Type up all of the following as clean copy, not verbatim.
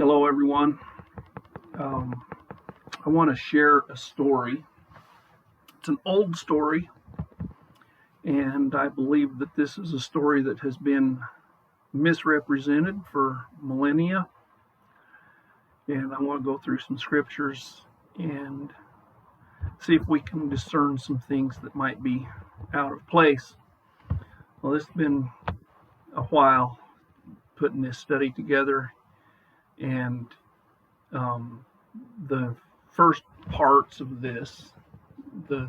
Hello, everyone. I want to share a story. It's an old story, and I believe that this is a story that has been misrepresented for millennia. And I want to go through some scriptures and see if we can discern some things that might be out of place. Well, it's been a while putting this study together, and the first parts of this, the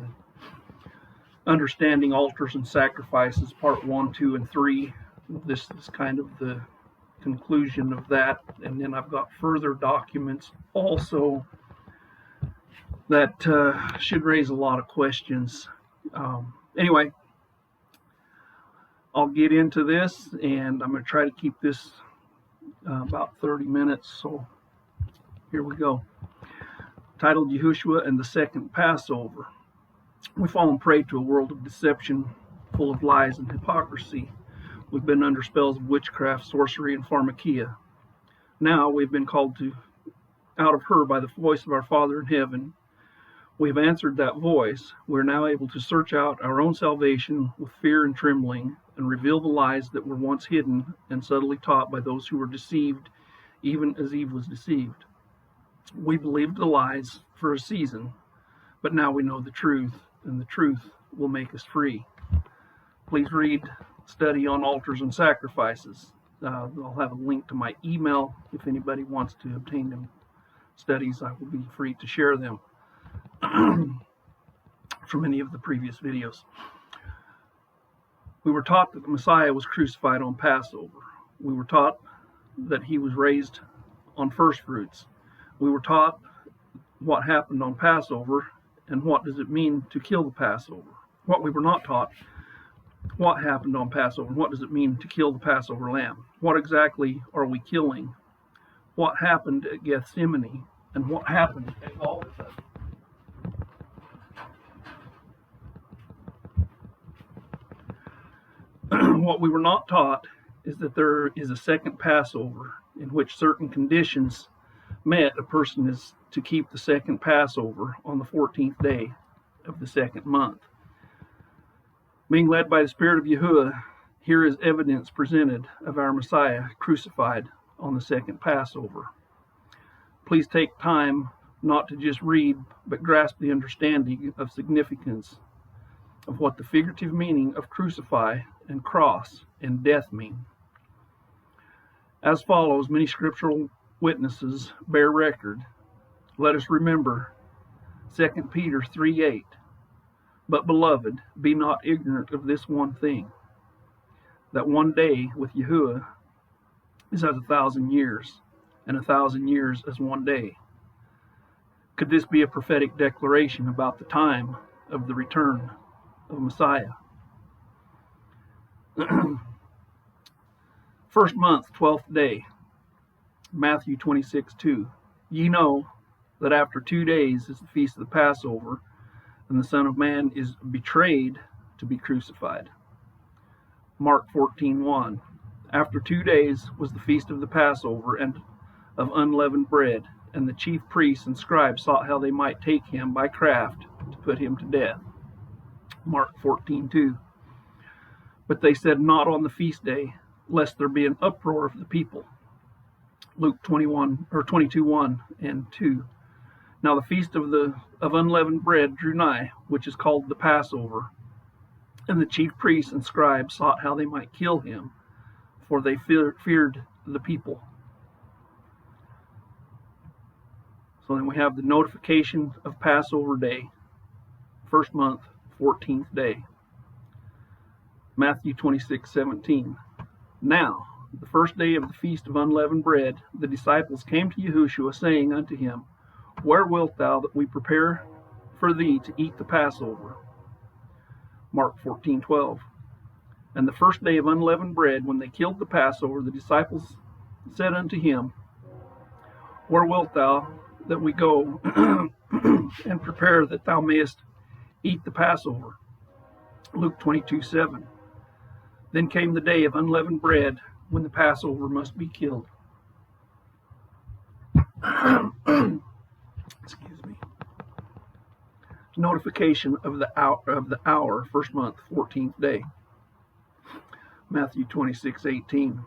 understanding altars and sacrifices, part 1, 2, and 3, this is kind of the conclusion of that. And then I've got further documents also that should raise a lot of questions. Anyway, I'll get into this, and I'm going to try to keep this about 30 minutes. So here we go. Titled Yahushua and the Second Passover. We've fallen prey to a world of deception, full of lies and hypocrisy. We've been under spells of witchcraft, sorcery, and pharmakia. Now we've been called out of her by the voice of our Father in heaven. We've answered that voice. We're now able to search out our own salvation with fear and trembling, and reveal the lies that were once hidden and subtly taught by those who were deceived, even as Eve was deceived. We believed the lies for a season, but now we know the truth, and the truth will make us free. Please read Study on Altars and Sacrifices. I'll have a link to my email if anybody wants to obtain them studies. I will be free to share them from any of the previous videos. We were taught that the Messiah was crucified on Passover. We were taught that he was raised on first fruits. We were taught what happened on Passover and what does it mean to kill the Passover. What we were not taught, what happened on Passover and what does it mean to kill the Passover lamb. What exactly are we killing? What happened at Gethsemane and what happened at Golgotha? What we were not taught is that there is a second Passover in which certain conditions met. A person is to keep the second Passover on the 14th day of the second month. Being led by the Spirit of Yahuwah, here is evidence presented of our Messiah crucified on the second Passover. Please take time not to just read, but grasp the understanding of significance of what the figurative meaning of crucify and cross and death mean. As follows, many scriptural witnesses bear record. Let us remember 2 Peter 3:8. But beloved, be not ignorant of this one thing, that one day with Yahuwah is as 1,000 years, and 1,000 years as one day. Could this be a prophetic declaration about the time of the return of Messiah? First month, 12th day, Matthew 26:2. Ye know that after 2 days is the feast of the Passover, and the Son of Man is betrayed to be crucified. Mark 14:1. After 2 days was the feast of the Passover and of unleavened bread, and the chief priests and scribes sought how they might take him by craft to put him to death. Mark 14:2. But they said, not on the feast day, lest there be an uproar of the people. Luke 22:1 and 2. Now the feast of unleavened bread drew nigh, which is called the Passover. And the chief priests and scribes sought how they might kill him, for they feared the people. So then we have the notification of Passover day, first month, 14th day. Matthew 26:17. Now, the first day of the feast of unleavened bread, the disciples came to Yahushua, saying unto him, Where wilt thou that we prepare for thee to eat the Passover? Mark 14:12. And the first day of unleavened bread, when they killed the Passover, the disciples said unto him, Where wilt thou that we go and prepare that thou mayest eat the Passover? Luke 22:7. Then came the day of unleavened bread, when the Passover must be killed. Excuse me. Notification of the hour, first month, 14th day. Matthew 26:18.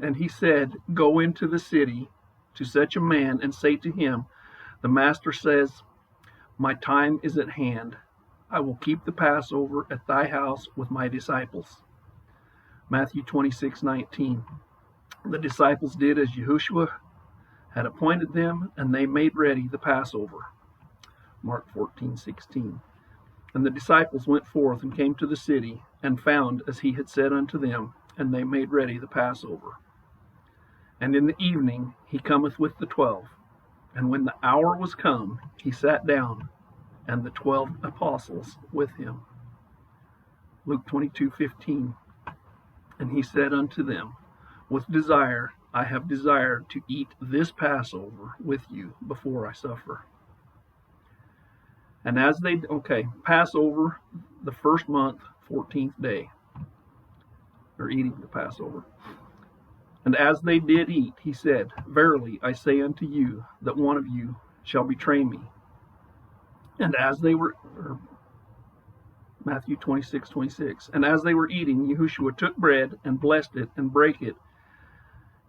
And he said, Go into the city to such a man and say to him, The master says, My time is at hand. I will keep the Passover at thy house with my disciples. Matthew 26:19. The disciples did as Yahushua had appointed them, and they made ready the Passover. Mark 14:16. And the disciples went forth and came to the city, and found as he had said unto them, and they made ready the Passover. And in the evening he cometh with the 12. And when the hour was come, he sat down, and the 12 apostles with him. Luke 22:15. And he said unto them, With desire I have desired to eat this Passover with you before I suffer. And as they, Passover, the first month, 14th day. They're eating the Passover. And as they did eat, he said, Verily I say unto you, that one of you shall betray me. And as they were, Matthew 26:26. And as they were eating, Yahushua took bread and blessed it and brake it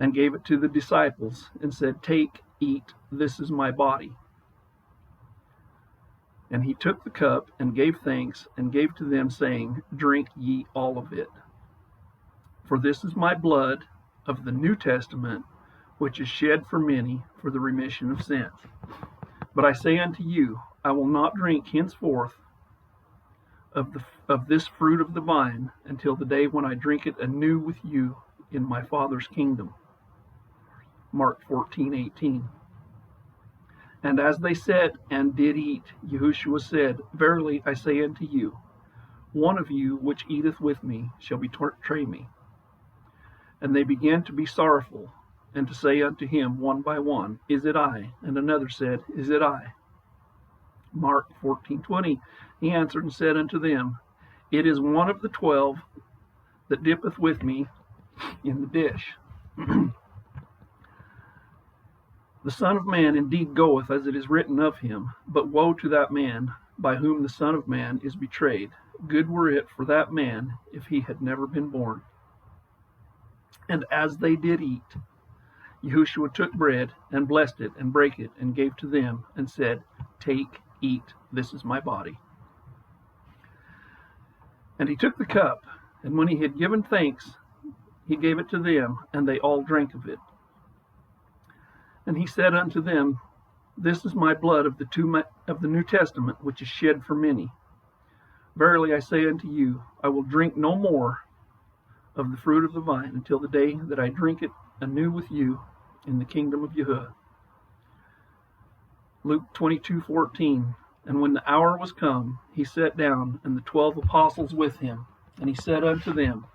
and gave it to the disciples and said, Take, eat, this is my body. And he took the cup and gave thanks and gave to them, saying, Drink ye all of it. For this is my blood of the New Testament, which is shed for many for the remission of sins. But I say unto you, I will not drink henceforth of this fruit of the vine until the day when I drink it anew with you in my Father's kingdom. Mark 14:18. And as they sat and did eat, Yahushua said, Verily I say unto you, one of you which eateth with me shall betray me. And they began to be sorrowful, and to say unto him one by one, Is it I? And another said, Is it I? Mark 14:20. He answered and said unto them, It is one of the 12 that dippeth with me in the dish. The Son of Man indeed goeth as it is written of him, but woe to that man by whom the Son of Man is betrayed. Good were it for that man if he had never been born. And as they did eat, Yahushua took bread and blessed it and brake it and gave to them and said, Take, eat, this is my body. And he took the cup, and when he had given thanks, he gave it to them, and they all drank of it. And he said unto them, This is my blood of the New Testament, which is shed for many. Verily I say unto you, I will drink no more of the fruit of the vine until the day that I drink it anew with you in the kingdom of Yahushua. Luke 22:14. And when the hour was come, he sat down, and the 12 apostles with him. And he said unto them,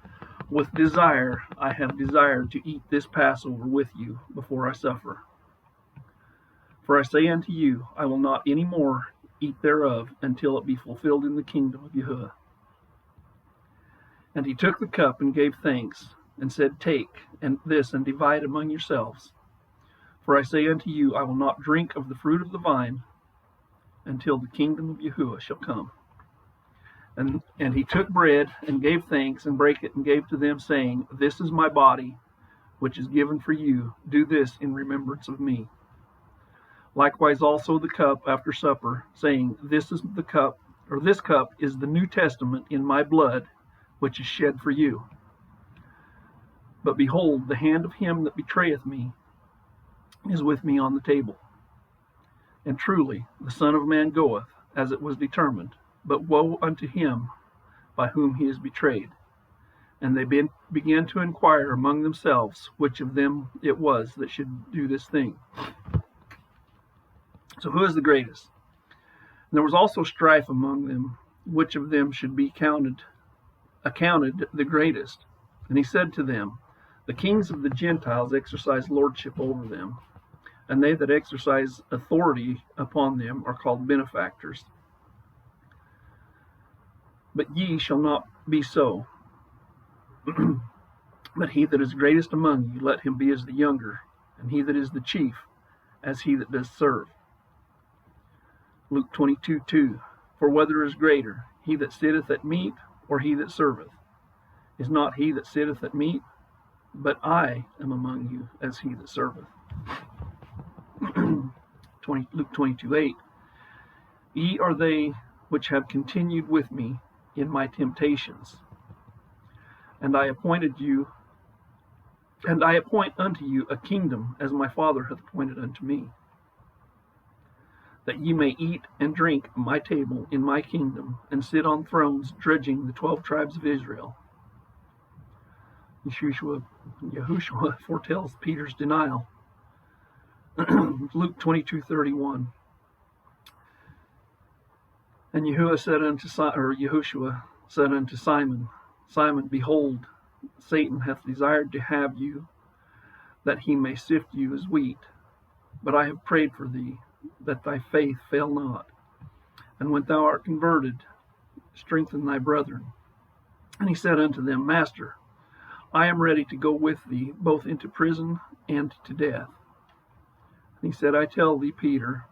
With desire I have desired to eat this Passover with you before I suffer. For I say unto you, I will not any more eat thereof until it be fulfilled in the kingdom of Yahushua. And he took the cup and gave thanks, and said, Take and this and divide among yourselves. For I say unto you, I will not drink of the fruit of the vine until the kingdom of Yahushua shall come. And he took bread and gave thanks and brake it and gave to them, saying, This is my body, which is given for you. Do this in remembrance of me. Likewise also the cup after supper, saying, This cup is the New Testament in my blood, which is shed for you. But behold, the hand of him that betrayeth me is with me on the table. And truly, the Son of Man goeth, as it was determined, but woe unto him by whom he is betrayed. And they began to inquire among themselves which of them it was that should do this thing. So who is the greatest? And there was also strife among them, which of them should be accounted the greatest. And he said to them, The kings of the Gentiles exercise lordship over them, and they that exercise authority upon them are called benefactors. But ye shall not be so. But he that is greatest among you, let him be as the younger, and he that is the chief, as he that does serve. Luke 22:2. For whether is greater, he that sitteth at meat, or he that serveth? Is not he that sitteth at meat? But I am among you as he that serveth. Luke 22:8. Ye are they which have continued with me in my temptations, and I appoint unto you a kingdom, as my Father hath appointed unto me, that ye may eat and drink at my table in my kingdom, and sit on thrones judging the 12 tribes of Israel. Yahushua foretells Peter's denial. Luke 22:31. And Yahushua said unto Simon, Simon, behold, Satan hath desired to have you, that he may sift you as wheat. But I have prayed for thee, that thy faith fail not. And when thou art converted, strengthen thy brethren. And he said unto them, Master, I am ready to go with thee, both into prison and to death. And he said, I tell thee, Peter,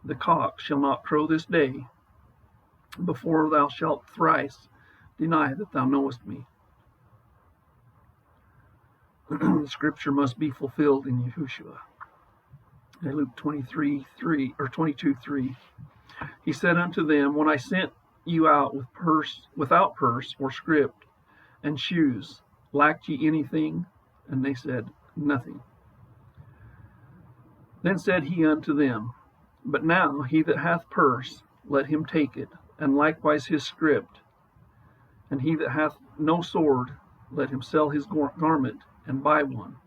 the cock shall not crow this day, before thou shalt thrice deny that thou knowest me. The scripture must be fulfilled in Yahushua. Luke 22:3. He said unto them, When I sent you out without purse or scrip and shoes, lacked ye anything? And they said, Nothing. Then said he unto them, But now he that hath purse, let him take it, and likewise his scrip. And he that hath no sword, let him sell his garment and buy one.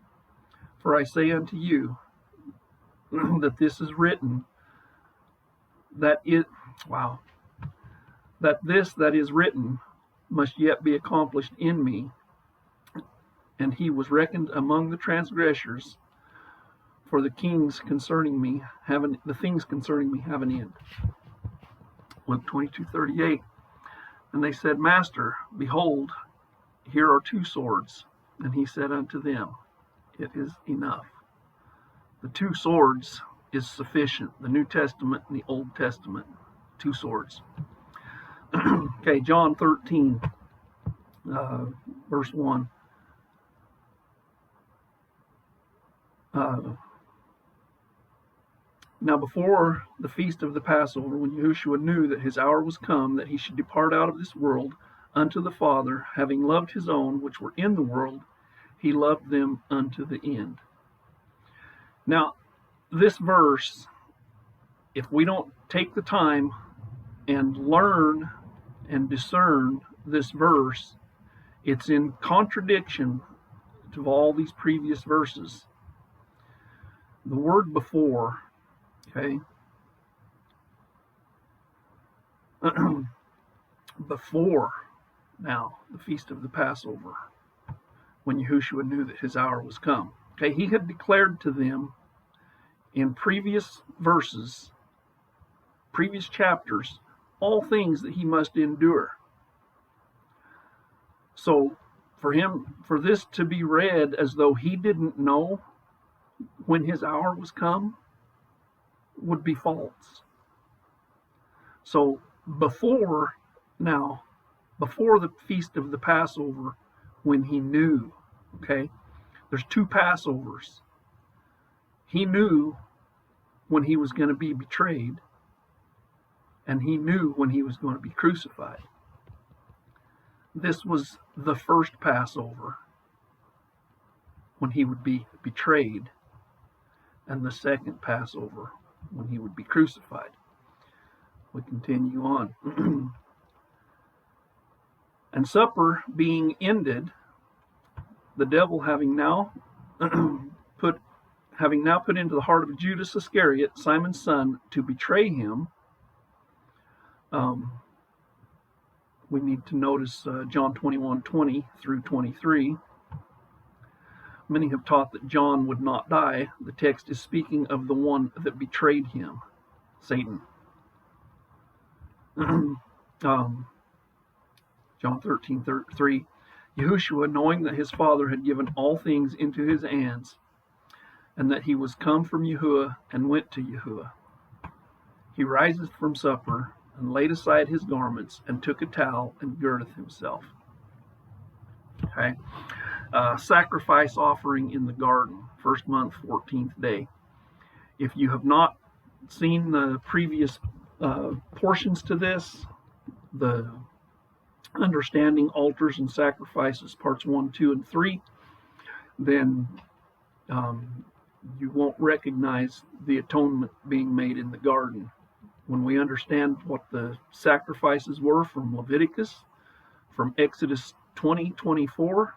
For I say unto you, that this is written, that this that is written must yet be accomplished in me. And he was reckoned among the transgressors, for the things concerning me have an end. Luke 22:38. And they said, Master, behold, here are 2 swords. And he said unto them, It is enough. The 2 swords is sufficient. The New Testament and the Old Testament, 2 swords. Okay, John 13, verse 1. Now before the feast of the Passover, when Yahushua knew that his hour was come, that he should depart out of this world unto the Father, having loved his own which were in the world, he loved them unto the end. Now, this verse, if we don't take the time and learn and discern this verse, it's in contradiction to all these previous verses. The word before, okay, before now the feast of the Passover, when Yahushua knew that his hour was come. Okay, he had declared to them in previous verses, previous chapters, all things that he must endure. So for this to be read as though he didn't know when his hour was come would be false. So before the feast of the Passover, when he knew, okay, there's 2 Passovers. He knew when he was going to be betrayed, and he knew when he was going to be crucified. This was the first Passover, when he would be betrayed, and the second Passover, when he would be crucified. We continue on. And supper being ended, the devil having now put into the heart of Judas Iscariot, Simon's son, to betray him. We need to notice John 21:20 through 23. Many have taught that John would not die. The text is speaking of the one that betrayed him, Satan. John 13:3. Yahushua, knowing that his Father had given all things into his hands, and that he was come from Yahuwah and went to Yahuwah. He riseth from supper, and laid aside his garments, and took a towel, and girdeth himself. Okay. Sacrifice offering in the garden, first month, 14th day. If you have not seen the previous portions to this, the Understanding Altars and Sacrifices, parts 1, 2, and 3, then you won't recognize the atonement being made in the garden. When we understand what the sacrifices were from Leviticus, from Exodus 20:24,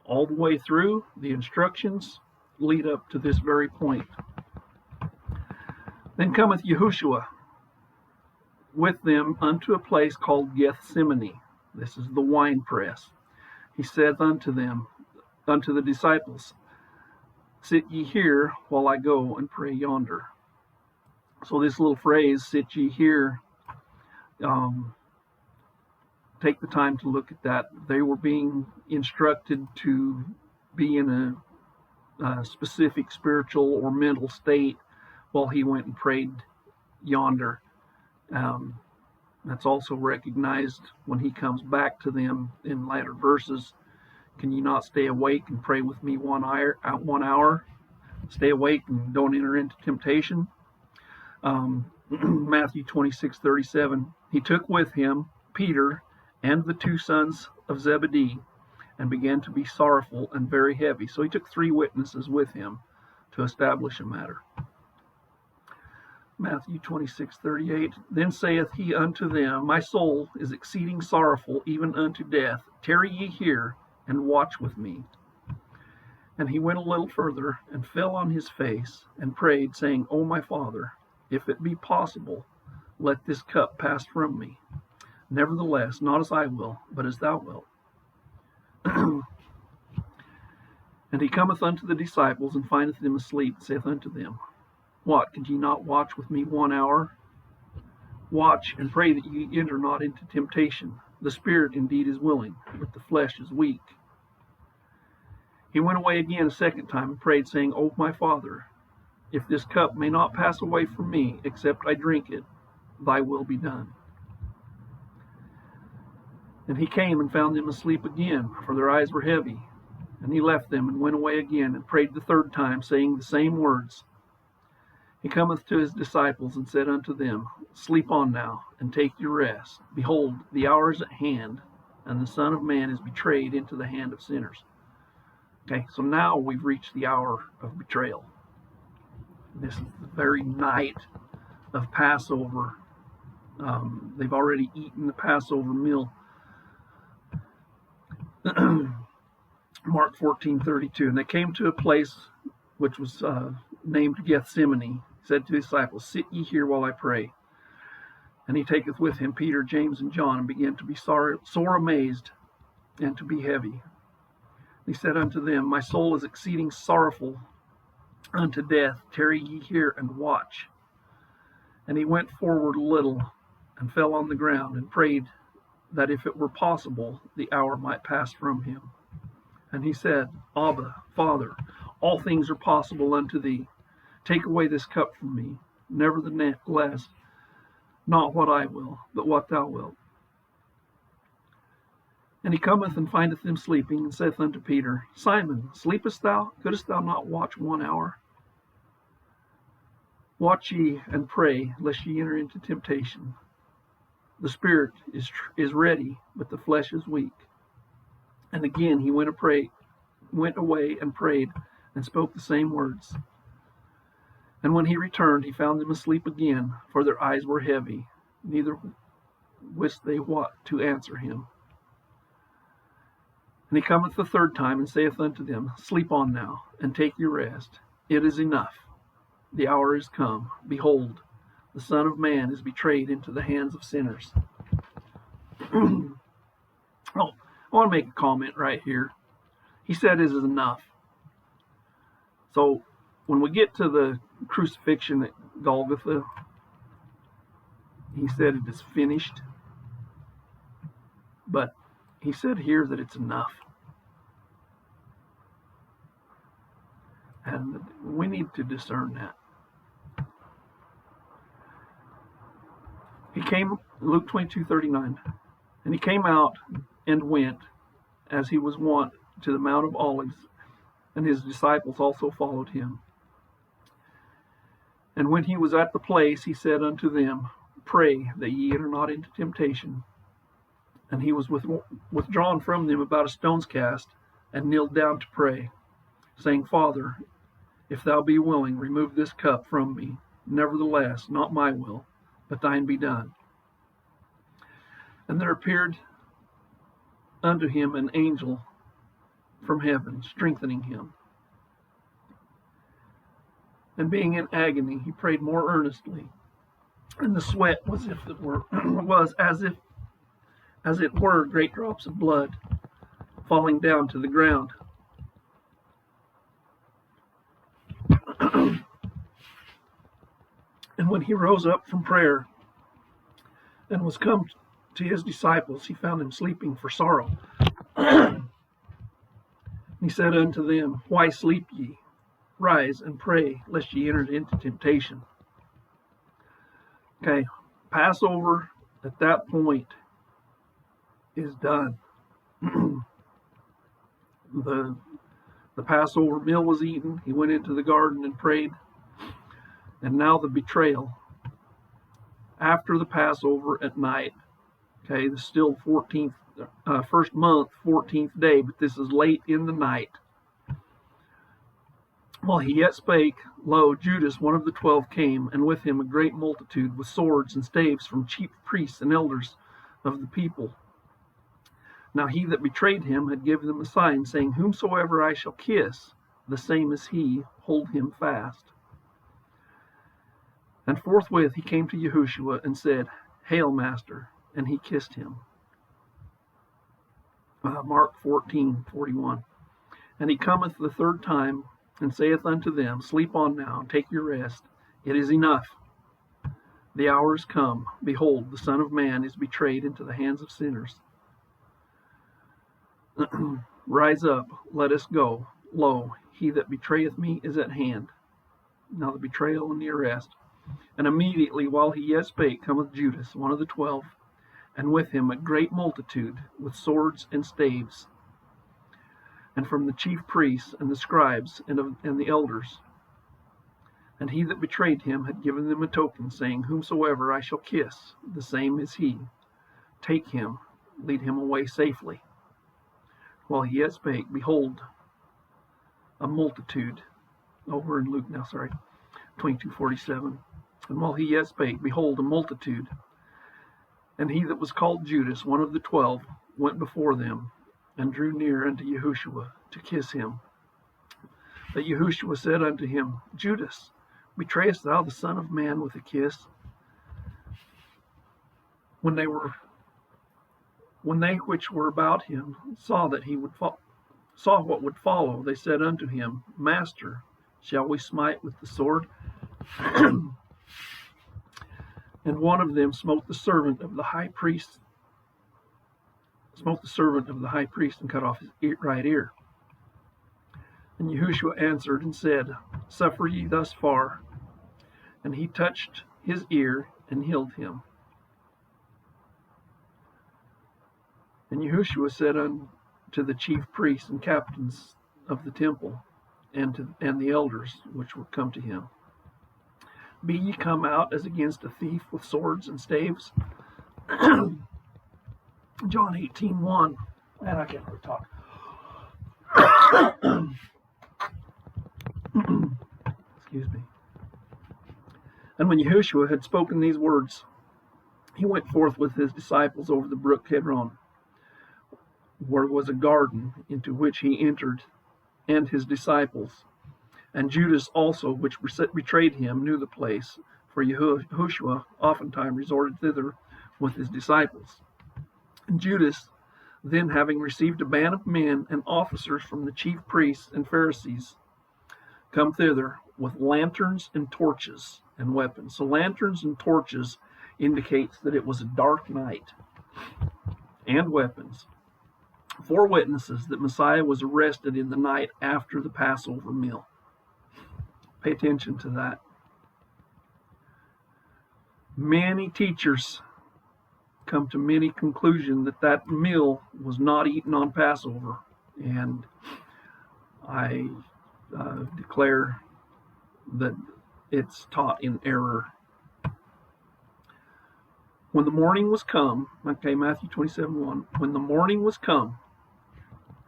all the way through, the instructions lead up to this very point. Then cometh Yahushua with them unto a place called Gethsemane. This is the winepress. He saith unto them, unto the disciples, sit ye here while I go and pray yonder. So this little phrase, sit ye here, take the time to look at that. They were being instructed to be in a specific spiritual or mental state while he went and prayed yonder. That's also recognized when he comes back to them in later verses. Can you not stay awake and pray with me 1 hour? Stay awake and don't enter into temptation. Matthew 26:37. He took with him Peter and the 2 sons of Zebedee, and began to be sorrowful and very heavy. So he took 3 witnesses with him to establish a matter. Matthew 26:38. Then saith he unto them, my soul is exceeding sorrowful, even unto death. Tarry ye here, and watch with me. And he went a little further, and fell on his face, and prayed, saying, O my Father, if it be possible, let this cup pass from me. Nevertheless, not as I will, but as thou wilt. And he cometh unto the disciples, and findeth them asleep, and saith unto them, what, could ye not watch with me 1 hour? Watch and pray that ye enter not into temptation. The spirit indeed is willing, but the flesh is weak. He went away again a second time, and prayed, saying, O my Father, if this cup may not pass away from me, except I drink it, thy will be done. And he came and found them asleep again, for their eyes were heavy. And he left them, and went away again, and prayed the 3rd time, saying the same words. He cometh to his disciples, and said unto them, sleep on now, and take your rest. Behold, the hour is at hand, and the Son of Man is betrayed into the hand of sinners. Okay, so now we've reached the hour of betrayal. This is the very night of Passover. They've already eaten the Passover meal. Mark 14:32. And they came to a place which was named Gethsemane. He said to the disciples, sit ye here while I pray. And he taketh with him Peter, James, and John, and began to be sore amazed, and to be heavy. He said unto them, my soul is exceeding sorrowful unto death. Tarry ye here and watch. And he went forward a little, and fell on the ground, and prayed that if it were possible, the hour might pass from him. And he said, Abba, Father, all things are possible unto thee. Take away this cup from me. Nevertheless, not what I will, but what thou wilt. And he cometh and findeth them sleeping, and saith unto Peter, Simon, sleepest thou? Couldst thou not watch 1 hour? Watch ye and pray, lest ye enter into temptation. The spirit is ready, but the flesh is weak. And again he went away and prayed, and spoke the same words. And when he returned, he found them asleep again, for their eyes were heavy, neither wist they what to answer him. And he cometh the 3rd time, and saith unto them, sleep on now, and take your rest. It is enough. The hour is come. Behold, the Son of Man is betrayed into the hands of sinners. I want to make a comment right here. He said it is enough. So when we get to the crucifixion at Golgotha, he said it is finished. But he said here that it's enough. And we need to discern that. He came, Luke 22:39, and he came out and went, as he was wont, to the Mount of Olives, and his disciples also followed him. And when he was at the place, he said unto them, Pray that ye enter not into temptation. And he was withdrawn from them about a stone's cast, and kneeled down to pray, saying, Father, if thou be willing, remove this cup from me. Nevertheless, not my will, but thine be done. And there appeared unto him an angel from heaven, strengthening him. And being in agony, he prayed more earnestly, and the sweat was as it were great drops of blood falling down to the ground. And when he rose up from prayer and was come to his disciples, he found them sleeping for sorrow. He said unto them, Why sleep ye? Rise and pray, lest ye enter into temptation. Okay, Passover at that point is done. The Passover meal was eaten. He went into the garden and prayed. And now the betrayal. After the Passover at night. Okay, this is still 14th, first month, 14th day, but this is late in the night. While he yet spake, lo, Judas, one of the 12, came, and with him a great multitude with swords and staves from chief priests and elders of the people. Now he that betrayed him had given them a sign, saying, Whomsoever I shall kiss, the same is he, hold him fast. And forthwith he came to Yahushua and said, Hail, Master, and he kissed him. Mark 14:41. And he cometh the third time, and saith unto them, Sleep on now, and take your rest. It is enough. The hour is come. Behold, the Son of Man is betrayed into the hands of sinners. Rise up, let us go. Lo, he that betrayeth me is at hand. Now the betrayal and the arrest. And immediately while he yet spake, cometh Judas, one of the 12, and with him a great multitude with swords and staves, and from the chief priests and the scribes and the elders. And he that betrayed him had given them a token, saying, Whomsoever I shall kiss, the same is he. Take him, lead him away safely. While he yet spake, behold, a multitude, over in Luke now, 22:47. And while he yet spake, behold, a multitude. And he that was called Judas, one of the 12, went before them, and drew near unto Yahushua to kiss him. But Yahushua said unto him, Judas, betrayest thou the Son of Man with a kiss? When they which were about him saw that he saw what would follow, they said unto him, Master, shall we smite with the sword? And one of them smote the servant of the high priest, and cut off his right ear. And Yahushua answered and said, Suffer ye thus far. And he touched his ear and healed him. And Yahushua said unto the chief priests and captains of the temple, and the elders which were come to him, Be ye come out as against a thief with swords and staves? John 18:1. Man, I can't really talk. Excuse me. And when Yahushua had spoken these words, he went forth with his disciples over the brook Kedron, where was a garden, into which he entered, and his disciples. And Judas also, which betrayed him, knew the place, for Yahushua oftentimes resorted thither with his disciples. And Judas, then having received a band of men and officers from the chief priests and Pharisees, come thither with lanterns and torches and weapons. So lanterns and torches indicates that it was a dark night, and weapons. 4 witnesses that Messiah was arrested in the night after the Passover meal. Pay attention to that. Many teachers come to many conclusion that that meal was not eaten on Passover, and I declare that it's taught in error. When the morning was come, okay, Matthew 27:1. When the morning was come,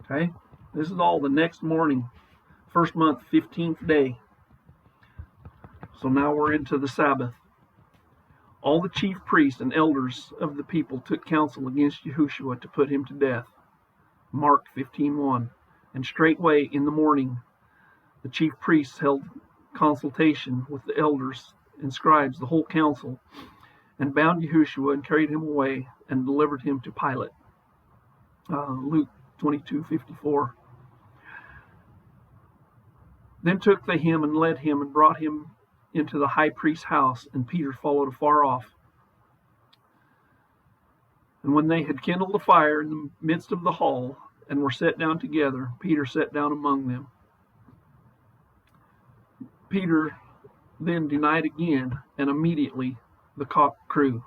okay, this is all the next morning, first month, 15th day. So now we're into the Sabbath. All the chief priests and elders of the people took counsel against Yahushua to put him to death. Mark 15:1. And straightway in the morning the chief priests held consultation with the elders and scribes, the whole council, and bound Yahushua and carried him away and delivered him to Pilate. Luke 22:54. Then took they him and led him and brought him into the high priest's house, and Peter followed afar off. And when they had kindled a fire in the midst of the hall, and were set down together, Peter sat down among them. Peter then denied again, and immediately the cock crew.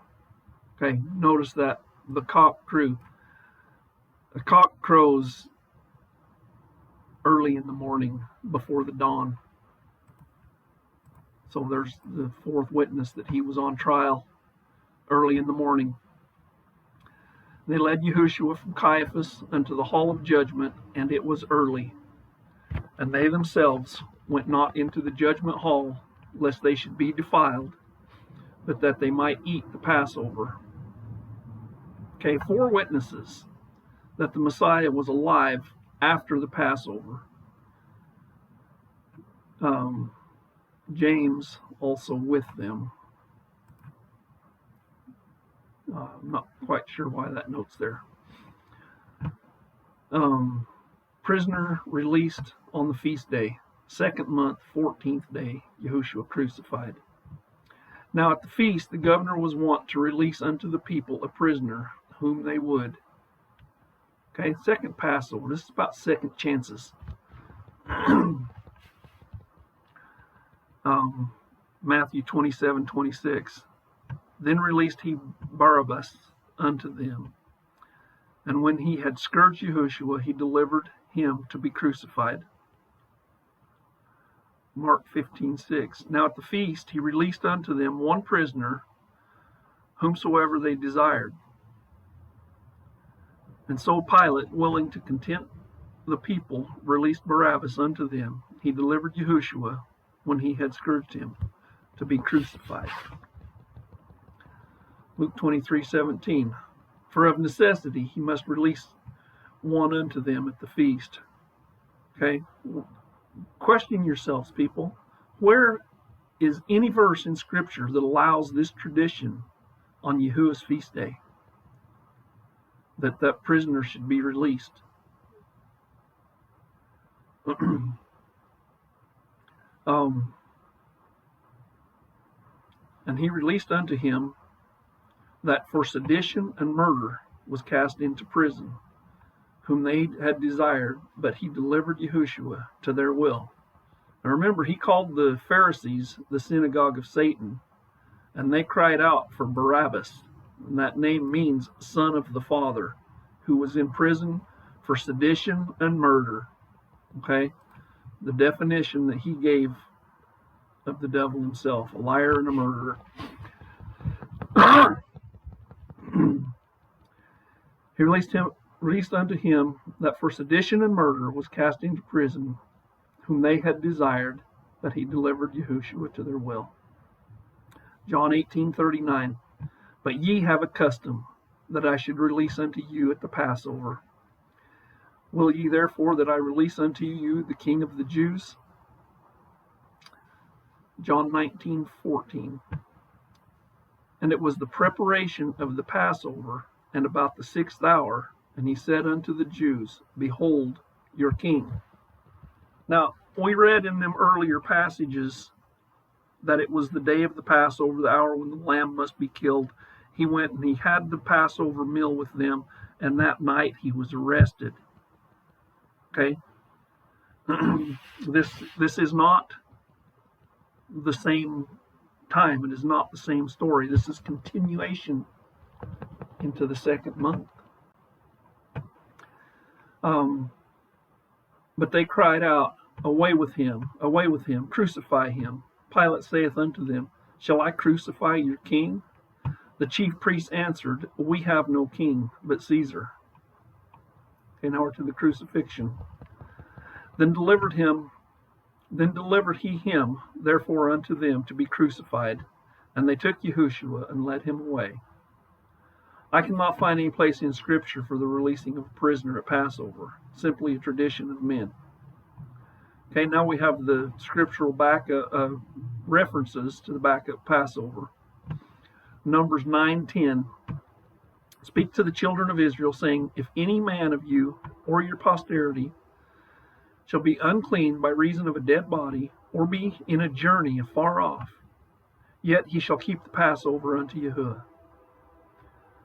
Okay, notice that, the cock crew. The cock crows early in the morning before the dawn. So there's the fourth witness that he was on trial early in the morning. They led Yahushua from Caiaphas unto the hall of judgment, and it was early. And they themselves went not into the judgment hall, lest they should be defiled, but that they might eat the Passover. Okay, 4 witnesses that the Messiah was alive after the Passover. James also with them. I'm not quite sure why that note's there. Prisoner released on the feast day, 2nd month, 14th day, Yahushua crucified. Now at the feast, the governor was wont to release unto the people a prisoner whom they would. Okay, second Passover. This is about second chances. Matthew 27:26. Then released he Barabbas unto them. And when he had scourged Yahushua, he delivered him to be crucified. Mark 15:6. Now at the feast he released unto them one prisoner, whomsoever they desired. And so Pilate, willing to content the people, released Barabbas unto them. He delivered Yahushua, when he had scourged him, to be crucified. Luke 23:17. For of necessity he must release one unto them at the feast. Okay? Question yourselves, people. Where is any verse in Scripture that allows this tradition on Yahuwah's feast day? That prisoner should be released. And he released unto him that for sedition and murder was cast into prison, whom they had desired, but he delivered Yahushua to their will. Now remember, he called the Pharisees the synagogue of Satan, and they cried out for Barabbas, and that name means son of the Father, who was in prison for sedition and murder. Okay? The definition that he gave of the devil himself, a liar and a murderer. He released unto him that for sedition and murder was cast into prison, whom they had desired, but he delivered Yahushua to their will. John 18:39. But ye have a custom that I should release unto you at the Passover. Will ye therefore that I release unto you the King of the Jews? John 19:14. And it was the preparation of the Passover, and about the 6th hour, and he said unto the Jews, Behold your king. Now, we read in them earlier passages that it was the day of the Passover, the hour when the lamb must be killed. He went and he had the Passover meal with them, and that night he was arrested. Okay? This is not the same time. It is not the same story. This is continuation into the second month. But they cried out, away with him, crucify him. Pilate saith unto them, shall I crucify your king? The chief priests answered, we have no king but Caesar. Okay, now we're to the crucifixion. Then delivered he him therefore unto them to be crucified, and they took Yahushua and led him away. I cannot find any place in Scripture for the releasing of a prisoner at Passover, simply a tradition of men. Okay, now we have the scriptural references to the backup Passover. Numbers 9:10. Speak to the children of Israel, saying, if any man of you or your posterity shall be unclean by reason of a dead body, or be in a journey afar off, yet he shall keep the Passover unto Yahuwah.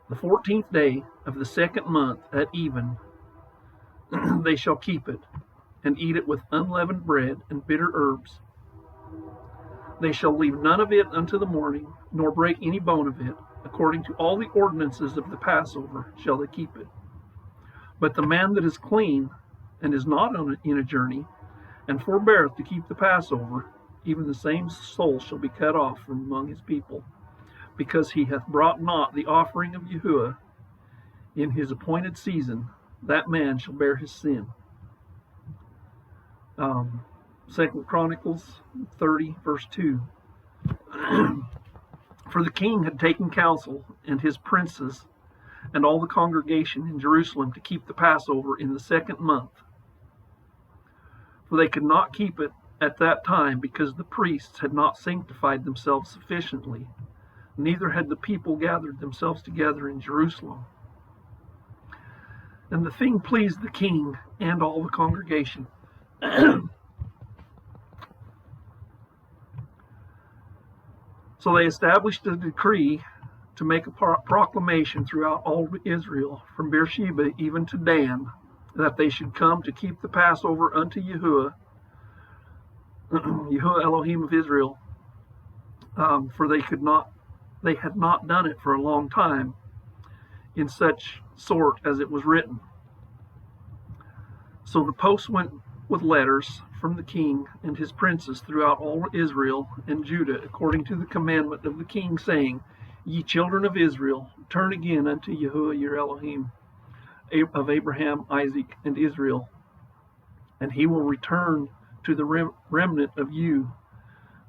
The 14th day of the second month at even they shall keep it, and eat it with unleavened bread and bitter herbs. They shall leave none of it unto the morning, nor break any bone of it. According to all the ordinances of the Passover shall they keep it. But the man that is clean, and is not in a journey, and forbeareth to keep the Passover, even the same soul shall be cut off from among his people, because he hath brought not the offering of Yahuwah in his appointed season. That man shall bear his sin. 2 Chronicles 30, verse 2. For the king had taken counsel, and his princes, and all the congregation in Jerusalem, to keep the Passover in the second month. For they could not keep it at that time, because the priests had not sanctified themselves sufficiently, neither had the people gathered themselves together in Jerusalem. And the thing pleased the king and all the congregation. So they established a decree to make a proclamation throughout all Israel, from Beersheba even to Dan, that they should come to keep the Passover unto Yahuwah, Yahuwah Elohim of Israel, for they had not done it for a long time in such sort as it was written. So the post went with letters from the king and his princes throughout all Israel and Judah, according to the commandment of the king, saying, Ye children of Israel, turn again unto Yahuwah your Elohim, of Abraham, Isaac, and Israel, and he will return to the remnant of you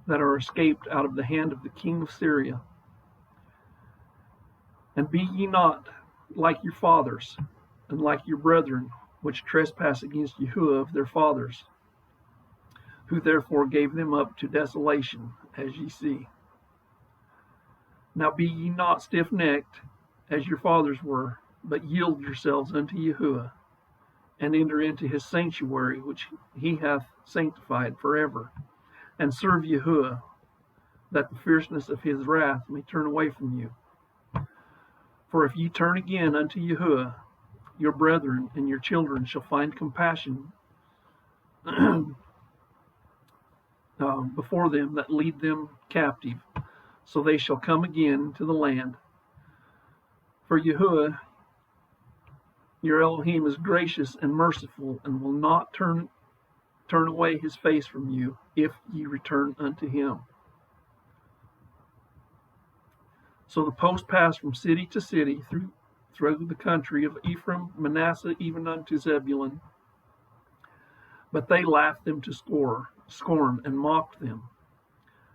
that are escaped out of the hand of the king of Syria. And be ye not like your fathers, and like your brethren, which trespass against Yahuwah of their fathers, who therefore gave them up to desolation, as ye see. Now be ye not stiff-necked, as your fathers were, but yield yourselves unto Yahuwah, and enter into his sanctuary, which he hath sanctified forever, and serve Yahuwah, that the fierceness of his wrath may turn away from you. For if ye turn again unto Yahuwah, your brethren and your children shall find compassion before them that lead them captive, so they shall come again to the land. For Yahuwah, your Elohim, is gracious and merciful, and will not turn away his face from you, if ye return unto him. So the post passed from city to city through the country of Ephraim, Manasseh, even unto Zebulun. But they laughed them to scorn, and mocked them.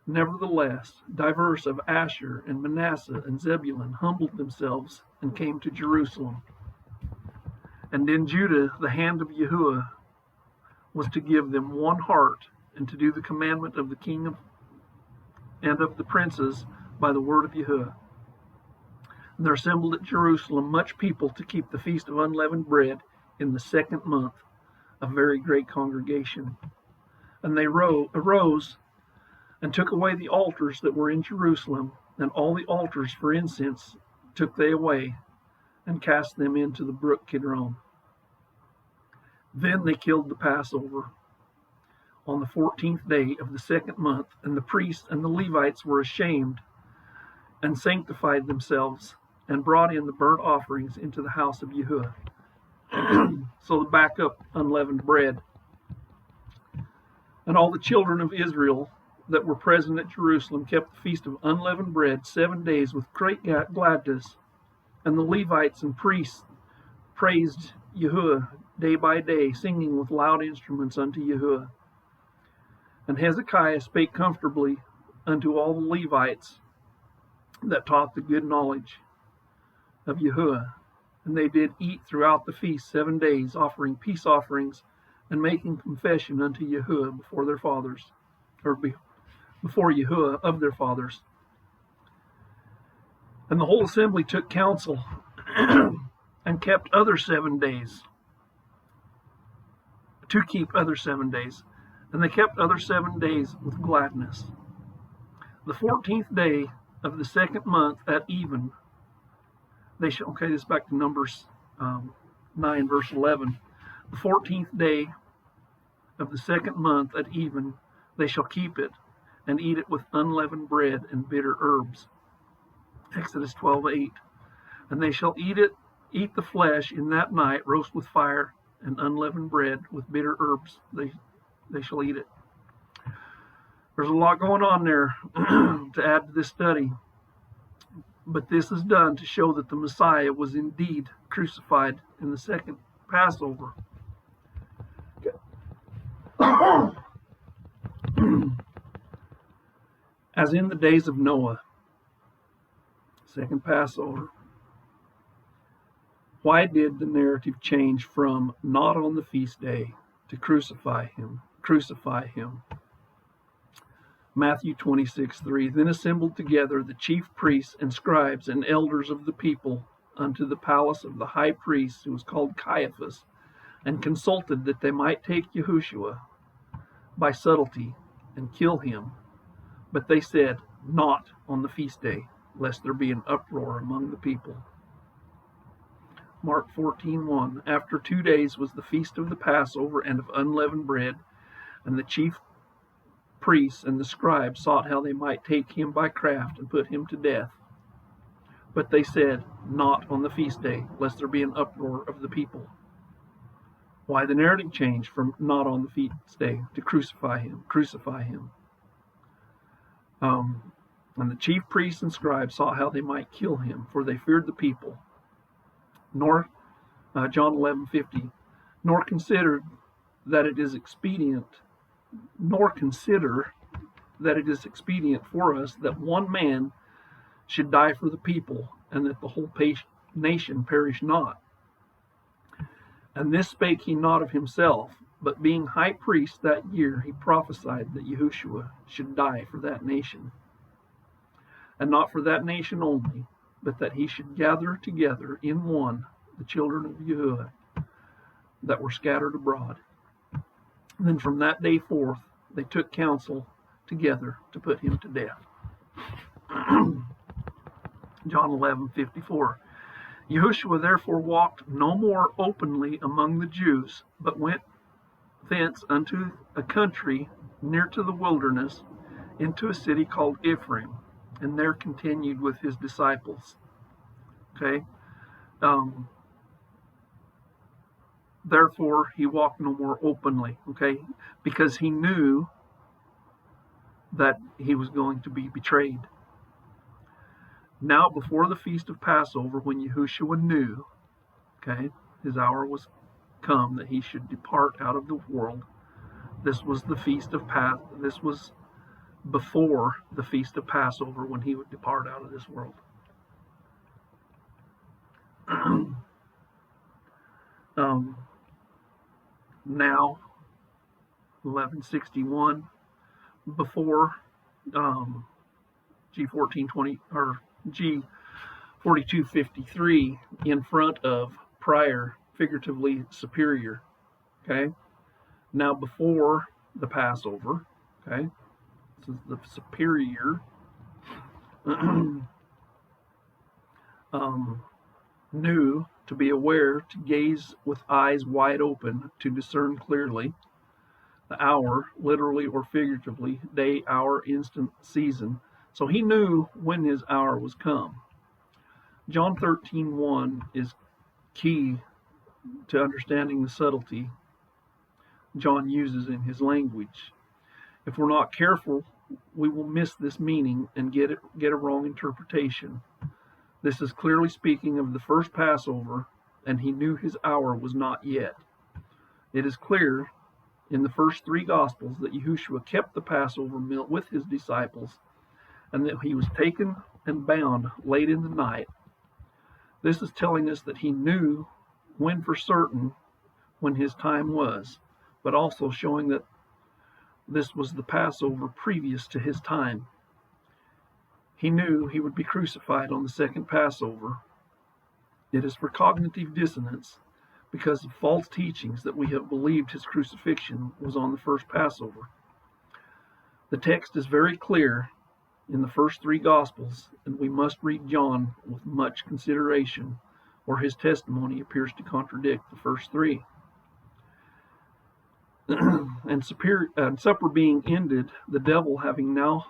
Nevertheless, divers of Asher and Manasseh and Zebulun humbled themselves and came to Jerusalem. And in Judah the hand of Yahuwah was to give them one heart, and to do the commandment of the king and of the princes by the word of Yahuwah. And there assembled at Jerusalem much people to keep the feast of unleavened bread in the second month, a very great congregation. And they arose and took away the altars that were in Jerusalem, and all the altars for incense took they away, and cast them into the brook Kidron. Then they killed the Passover on the 14th day of the second month, and the priests and the Levites were ashamed and sanctified themselves and brought in the burnt offerings into the house of Yahuwah. So to back up unleavened bread. And all the children of Israel that were present at Jerusalem kept the feast of unleavened bread 7 days with great gladness. And the Levites and priests praised Yahuwah day by day, singing with loud instruments unto Yahuwah. And Hezekiah spake comfortably unto all the Levites that taught the good knowledge of Yahuwah. And they did eat throughout the feast 7 days, offering peace offerings and making confession unto Yahuwah before their fathers, or before Yahuwah of their fathers. And the whole assembly took counsel and kept other 7 days, to keep other 7 days. And they kept other 7 days with gladness. The 14th day of the second month at even, they shall, okay, this is back to Numbers 9, verse 11. The 14th day of the second month at even, they shall keep it, and eat it with unleavened bread and bitter herbs. Exodus 12:8. And they shall eat the flesh in that night, roast with fire, and unleavened bread with bitter herbs. They shall eat it. There's a lot going on there to add to this study. But this is done to show that the Messiah was indeed crucified in the second Passover. As in the days of Noah, second Passover. Why did the narrative change from not on the feast day to crucify him? Crucify him. Matthew 26:3. Then assembled together the chief priests and scribes and elders of the people unto the palace of the high priest, who was called Caiaphas, and consulted that they might take Yahushua by subtlety and kill him. But they said, not on the feast day, lest there be an uproar among the people. Mark 14:1. After 2 days was the feast of the Passover and of unleavened bread, and the chief priests and the scribes sought how they might take him by craft and put him to death. But they said, not on the feast day, lest there be an uproar of the people. Why the narrative changed from not on the feast day to crucify him, crucify him. And the chief priests and scribes sought how they might kill him, for they feared the people. Nor, John 11:50, nor consider that it is expedient for us that one man should die for the people, and that the whole nation perish not. And this spake he not of himself, but being high priest that year, he prophesied that Yahushua should die for that nation. And not for that nation only, but that he should gather together in one the children of Yahuwah that were scattered abroad. And then from that day forth, they took counsel together to put him to death. John 11:54. Yahushua therefore walked no more openly among the Jews, but went thence unto a country near to the wilderness, into a city called Ephraim, and there continued with his disciples. Okay? Therefore, he walked no more openly, okay? Because he knew that he was going to be betrayed. Now, before the feast of Passover, when Yahushua knew, okay, his hour was come that he should depart out of the world. This was the feast of This was before the feast of Passover, when he would depart out of this world. Now, 1161, before G1420 or G4253, in front of prior, figuratively superior. Okay, now before the Passover. Okay, this is the superior. Knew, to be aware, to gaze with eyes wide open, to discern clearly. the hour, literally or figuratively, day, hour, instant, season. So he knew when his hour was come. John 13:1 is key to understanding the subtlety John uses in his language. If we're not careful, we will miss this meaning and get a wrong interpretation. This is clearly speaking of the first Passover, and he knew his hour was not yet. It is clear in the first three Gospels that Yahushua kept the Passover meal with his disciples, and that he was taken and bound late in the night. This is telling us that he knew when for certain when his time was, but also showing that this was the Passover previous to his time. He knew he would be crucified on the second Passover. It is for cognitive dissonance because of false teachings that we have believed his crucifixion was on the first Passover. The text is very clear in the first three Gospels, and we must read John with much consideration, or his testimony appears to contradict the first three. And supper being ended, the devil having now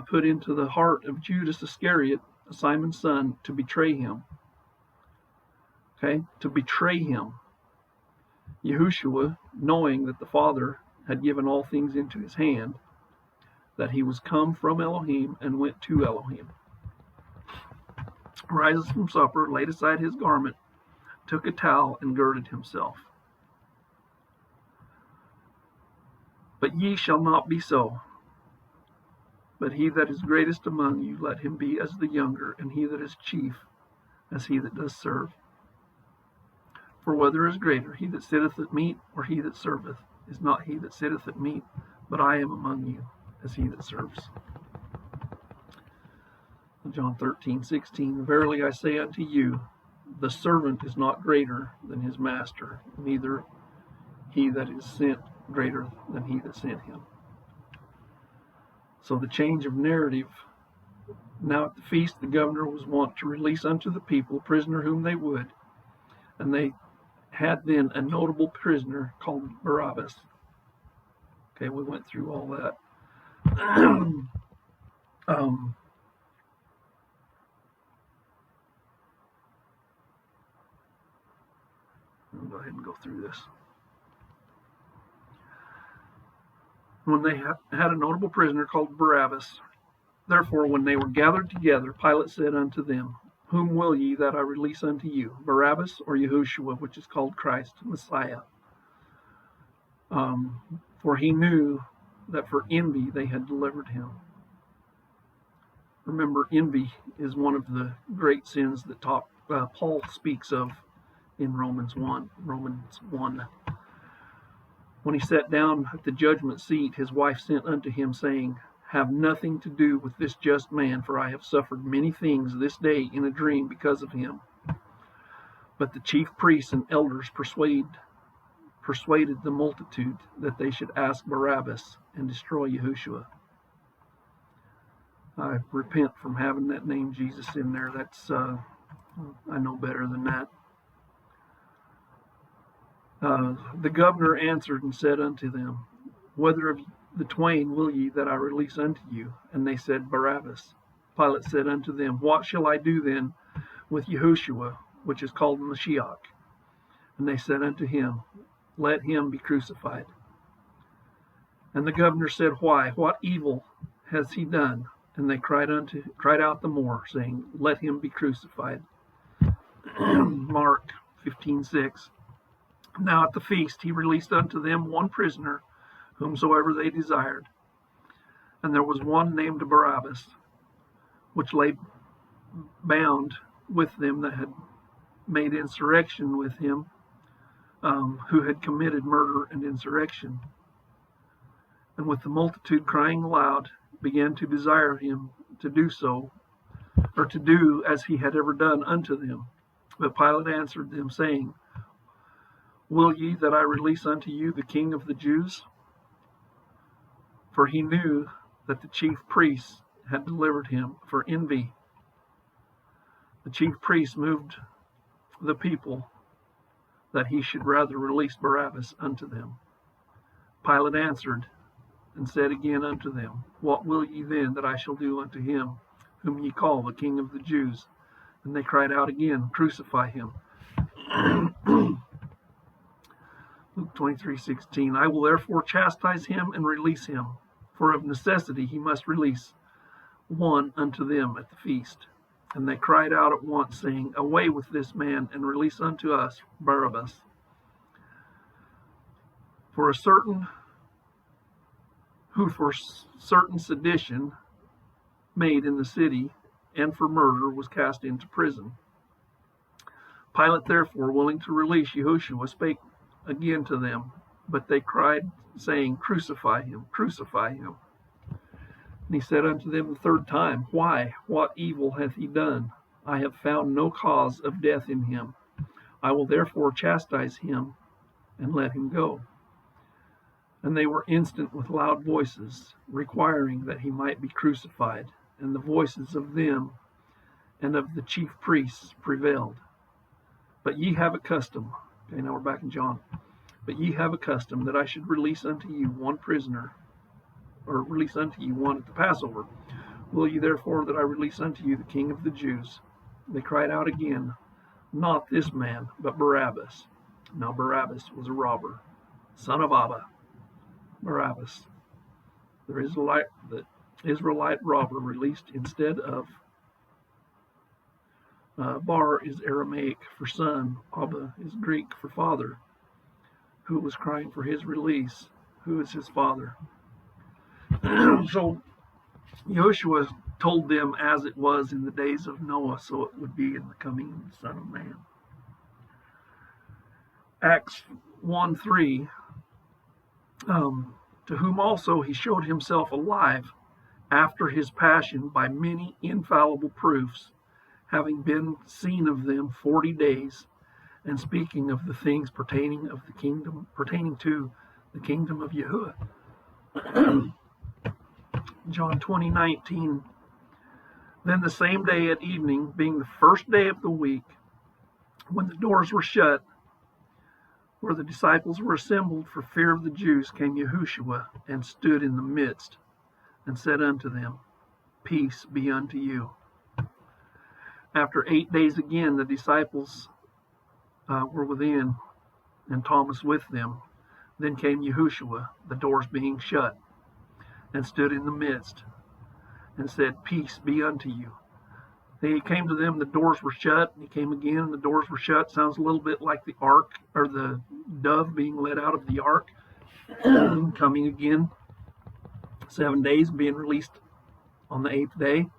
put into the heart of Judas Iscariot, Simon's son, to betray him. Okay, to betray him. Yahushua, knowing that the Father had given all things into his hand, that he was come from Elohim and went to Elohim, rises from supper, laid aside his garment, took a towel, and girded himself. But ye shall not be so. But he that is greatest among you, let him be as the younger, and he that is chief as he that does serve. For whether is greater, he that sitteth at meat, or he that serveth? Is not he that sitteth at meat, but I am among you as he that serves. John 13:16, Verily I say unto you, the servant is not greater than his master, neither he that is sent greater than he that sent him. So the change of narrative. Now at the feast the governor was wont to release unto the people a prisoner whom they would, and they had then a notable prisoner called Barabbas. Okay, we went through all that. I'll go ahead and go through this. When they had a notable prisoner called Barabbas. Therefore, when they were gathered together, Pilate said unto them, Whom will ye that I release unto you, Barabbas or Yahushua, which is called Christ, Messiah? For he knew that for envy they had delivered him. Remember, envy is one of the great sins that Paul speaks of in Romans 1. When he sat down at the judgment seat, his wife sent unto him, saying, Have nothing to do with this just man, for I have suffered many things this day in a dream because of him. But the chief priests and elders persuaded the multitude that they should ask Barabbas and destroy Yahushua. I repent from having that name Jesus in there. That's I know better than that. The governor answered and said unto them, Whether of the twain will ye that I release unto you? And they said, Barabbas. Pilate said unto them, What shall I do then with Yahushua, which is called Mashiach? And they said unto him, Let him be crucified. And the governor said, Why? What evil has he done? And they cried out the more, saying, Let him be crucified. Mark 15:6. Now at the feast he released unto them one prisoner, whomsoever they desired. And there was one named Barabbas, which lay bound with them that had made insurrection with him, who had committed murder and insurrection. And with the multitude crying aloud, began to desire him to do so, or to do as he had ever done unto them. But Pilate answered them, saying, Will ye that I release unto you the King of the Jews? For he knew that the chief priests had delivered him for envy. The chief priests moved the people that he should rather release Barabbas unto them. Pilate answered and said again unto them, What will ye then that I shall do unto him whom ye call the King of the Jews? And they cried out again, Crucify him. Luke 23:16. I will therefore chastise him and release him, for of necessity he must release one unto them at the feast. And they cried out at once, saying, Away with this man, and release unto us Barabbas. For certain sedition made in the city, and for murder was cast into prison. Pilate therefore, willing to release Yahushua, spake again to them, but they cried, saying, Crucify him, crucify him. And he said unto them the third time, Why, what evil hath he done? I have found no cause of death in him. I will therefore chastise him, and let him go. And they were instant with loud voices, requiring that he might be crucified. And the voices of them and of the chief priests prevailed. But ye have a custom. Okay, now we're back in John. But ye have a custom that I should release unto you one prisoner, or release unto you one at the Passover. Will ye therefore that I release unto you the King of the Jews? They cried out again, Not this man, but Barabbas. Now Barabbas was a robber, son of Abba. Barabbas, the Israelite robber, released instead of Bar is Aramaic for son, Abba is Greek for father. Who was crying for his release? Who is his father? So Yahushua told them as it was in the days of Noah, so it would be in the coming of the Son of Man. Acts 1:3. To whom also he showed himself alive after his passion by many infallible proofs, having been seen of them 40 days, and speaking of the things pertaining to the kingdom of Yahuwah. John 20:19. Then the same day at evening, being the first day of the week, when the doors were shut, where the disciples were assembled for fear of the Jews, came Yahushua and stood in the midst, and said unto them, Peace be unto you. After 8 days again, the disciples were within, and Thomas with them. Then came Yahushua, the doors being shut, and stood in the midst, and said, Peace be unto you. Then he came to them, the doors were shut, and he came again, and the doors were shut. Sounds a little bit like the ark, or the dove being let out of the ark, coming again. 7 days, being released on the 8th day.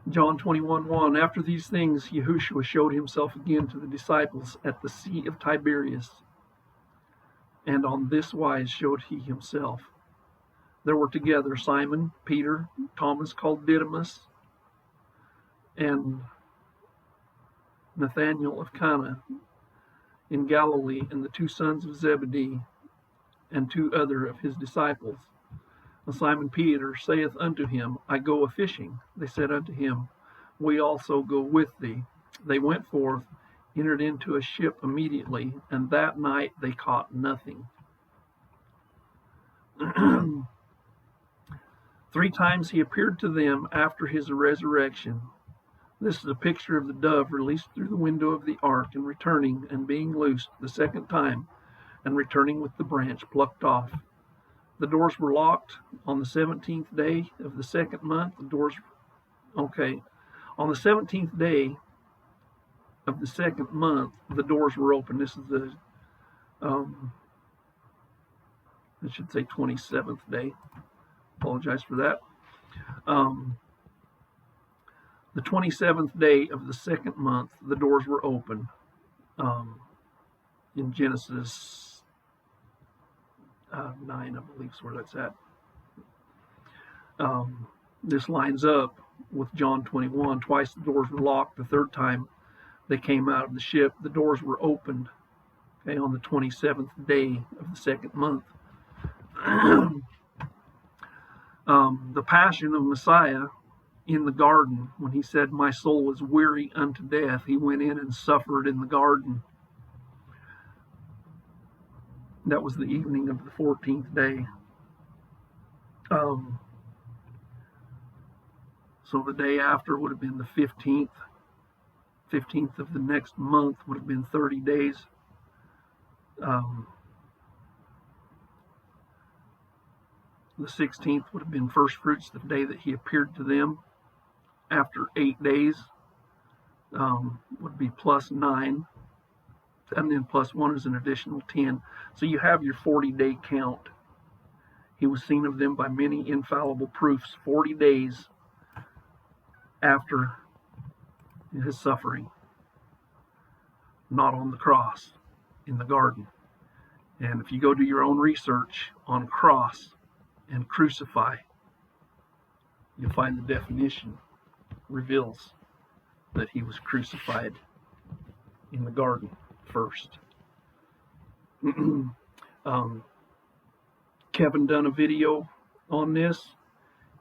John 21:1. After these things, Yahushua showed himself again to the disciples at the Sea of Tiberias, and on this wise showed he himself. There were together Simon, Peter, Thomas called Didymus, and Nathanael of Cana in Galilee, and the 2 sons of Zebedee, and 2 other of his disciples. And Simon Peter saith unto him, I go a-fishing. They said unto him, We also go with thee. They went forth, entered into a ship immediately, and that night they caught nothing. 3 times he appeared to them after his resurrection. This is a picture of the dove released through the window of the ark, and returning and being loosed the second time, and returning with the branch plucked off. The doors were locked on the 17th day of the second month. On the 17th day of the second month, the doors were open. This is the, I should say 27th day. Apologize for that. The 27th day of the second month, the doors were open. In Genesis 9, I believe is where that's at. This lines up with John 21. Twice the doors were locked. The third time they came out of the ship, the doors were opened, on the 27th day of the second month. The passion of Messiah in the garden, when he said, My soul is weary unto death, he went in and suffered in the garden. That was the evening of the 14th day. So the day after would have been the 15th. 15th of the next month would have been 30 days. The 16th would have been first fruits, the day that he appeared to them. After 8 days would be plus 9. And then plus 1 is an additional 10. So you have your 40-day count. He was seen of them by many infallible proofs 40 days after his suffering. Not on the cross, in the garden. And if you go do your own research on cross and crucify, you'll find the definition reveals that he was crucified in the garden first. Kevin done a video on this,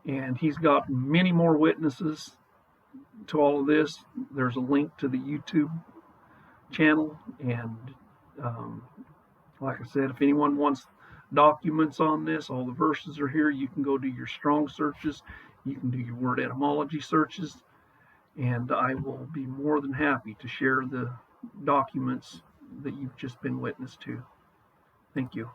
and he's got many more witnesses to all of this. There's a link to the YouTube channel, and like I said, if anyone wants documents on this, all the verses are here. You can go do your strong searches, you can do your word etymology searches, and I will be more than happy to share the documents that you've just been witness to. Thank you.